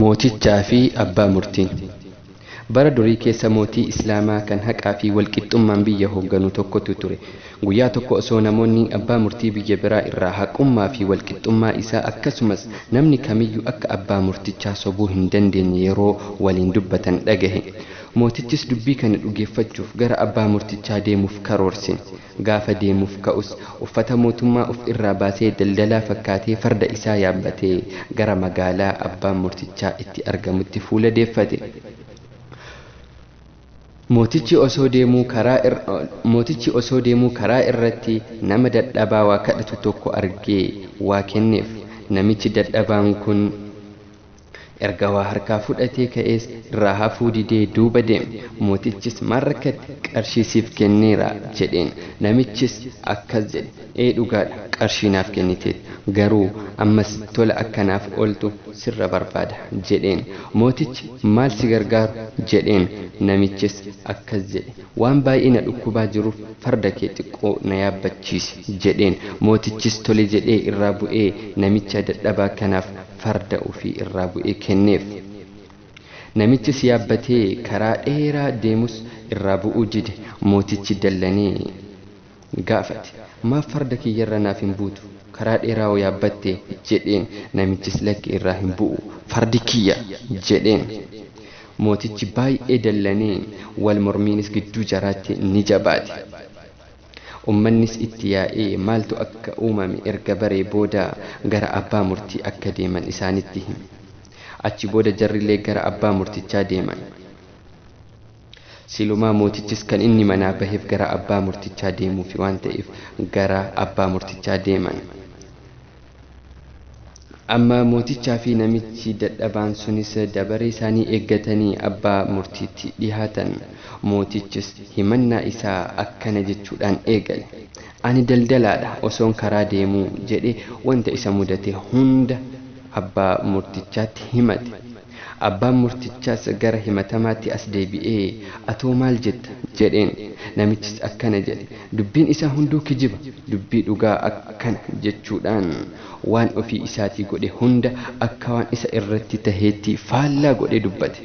mootichaa fi abbaa murtiin. Bara durii keessa mootii islaamaa kan haqaa fi walqixxummaan biyya hoogganu tokkotu ture. Guyyaa tokko osoo namoonni abbaa murtii biyya biraa irraa haqummaa fi walqixxummaa isaa akkasumas namni kamiyyuu akka abbaa murtichaa sobuu hin dandeenye yeroo waliin dubbatan dhagahe. Mootichis dubbii kana dhugeeffachuuf gara abbaa murtichaa deemuuf karoorse. Gaafa deemuuf ka'us uffata mootummaa of irraa baasee daldalaa fakkaatee farda isaa yaabbatee gara magaalaa abbaan murtichaa itti argamutti fuula deeffate. Mootichi osoo deemuu karaa irratti nama dadhabaa waa kadhatu tokko argee waa kenneef. Namichi dadhabaan kun erga waa harkaa fudhatee ka'ees irraa hafuu didee duuba deeme. Mootichis maal rakkate qarshii siif kenneera jedheen. Namichis akkas jedhe, dhugaadha qarshii naaf kenniteet, garuu ammas tola akkanaaf ooltu sirra barbaada jedheen. Mootichi maal si gargaaru jedheen. Namichis akkas jedhe, waan baay'ee na dhukkubaa jiruuf farda kee xiqqoo na yaabbachiisi jedheen. Mootichis tole jedhee irraa bu'ee namicha dadhabaa kanaaf farda ofii irraa bu'ee kenneef. Namichis yaabbatee karaa dheeraa deemus irraa bu'uu dide. Mootichi dallanee gaafate, maaf farda kiyyarra naaf hin buutu? Karaa dheeraa hoo yaabbatte jedheen. Namichis lakki irraa hin bu'u, fardi kiyya jedheen. Mootichi baay'ee dallanee wal mormiinis gidduu jaraatti ni jabaate. Ummannis itti yaa'ee maaltu akka uumame erga baree booda gara abbaa murtii akka deeman isaanitti hime. Achi booda jarrillee gara abbaa murtichaa deeman. Silumaa mootichis kan inni manaa baheef gara abbaa murtichaa deemuufi waan ta'eef gara abbaa murtichaa deeman. Amma mootichaa fi namichi dadhabaan sunis dabaree isaanii eeggatanii abbaa murtiitti dhihaatan. Mootichis himannaa isaa akkana jechuudhaan eegale. Ani daldalaadha osoon karaa deemuu jedhee wanta isa mudate hunda abbaa murtichaatti himate. Abbaan murtichaas gara himatamaatti as deebi'ee atoo maal jetta jedheen. Namichis akkana jedhe, dubbiin isaa hunduu kijiba, dubbii dhugaa akkana jechuudhaan waan ofii isaatii godhe hunda akka waan isa irratti taheetti faallaa godhe dubbate.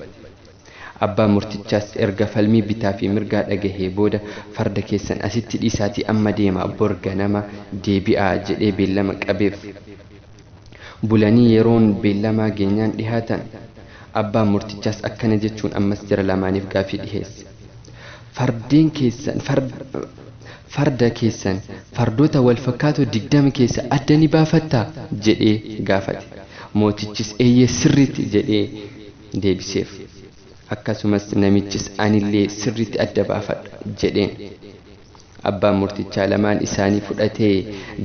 Abbaan murtichaas erga falmii bitaa fi mirgaa dhagahee booda farda keessan asitti dhiisaatii amma deema, bor ganama deebi'aa jedhee beellama qabeef. Bulanii yeroon beellamaa geenyaan dhihaatan. Abbaan murtichaas akkana jechuun ammas jara lamaaniif gaafii dhiheesse. Farda keessan fardoota wal fakkaatoo 20 keessa adda ni baafattaa jedhee gaafate. Mootichis eeyyee sirriitti jedhee deebiseef. Akkasumas namichis anillee sirriitti adda baafadha jedheen. Abbaan murtichaa lamaan isaanii fudhatee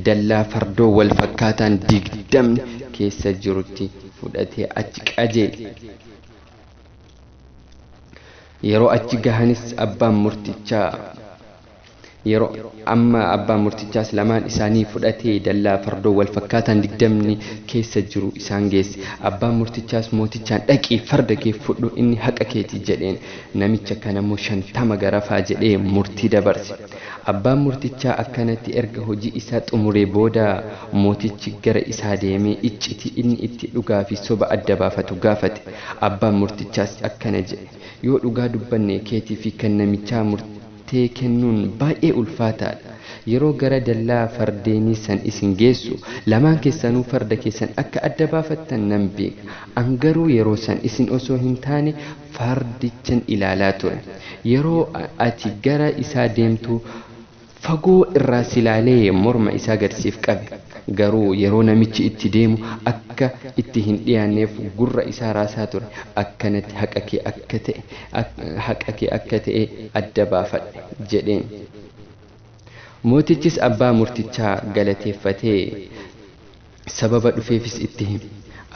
dallaa fardoo wal fakkaataan 20 keessa jirutti fudhatee achi qajeele. Yeroo achi gahanis abbaan murtichaas lamaan isaanii fudhatee dallaa fardoo wal fakkaataan 20 keessa jiru isaan geesse. Abbaan murtichaas mootichaan dhaqii farda kee fudhu inni haqa keeti jedheen. Namicha kanammoo 50 garafaa jedhee murtii dabarse. Abbaan murtichaa akkanatti erga hojii isaa xumuree booda mootichi gara isaa deemee iccitii inni itti dhugaa fi soba adda baafatu gaafate. Abbaan murtichaas akkana jedhe, yoo dhugaa dubbanne keetii fi kan namichaa murtee kennuun baay'ee ulfaataadha. Yeroo gara dallaa fardeenii san isin geessu lamaan keessanuu farda keessan akka adda baafattan nan beeka. An garuu yeroo san isin osoo hin taane fardichan ilaalaa ture. Yeroo ati gara isaa deemtu fagoo irraa silaalee morma isaa gadsiif qabe. Garuu yeroo namichi itti deemu akka itti hin dhiyaanneef gurra isaa raasaa ture. Akkanatti haqa kee akka ta'e adda baafadhe jedheen. Mootichis abbaa murtichaa galateeffatee sababa dhufeefis itti hime.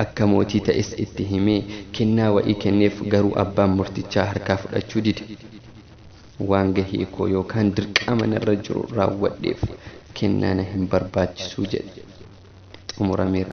Akka mootii ta'es itti himee kennaa wa'ii kenneef. Garuu abbaan murtichaa harkaa fudhachuu dide. Waan gahee koo yookaan dirqama narra jiru raawwadheef kennaa na hin barbaachisu jedhe. Xumurameera.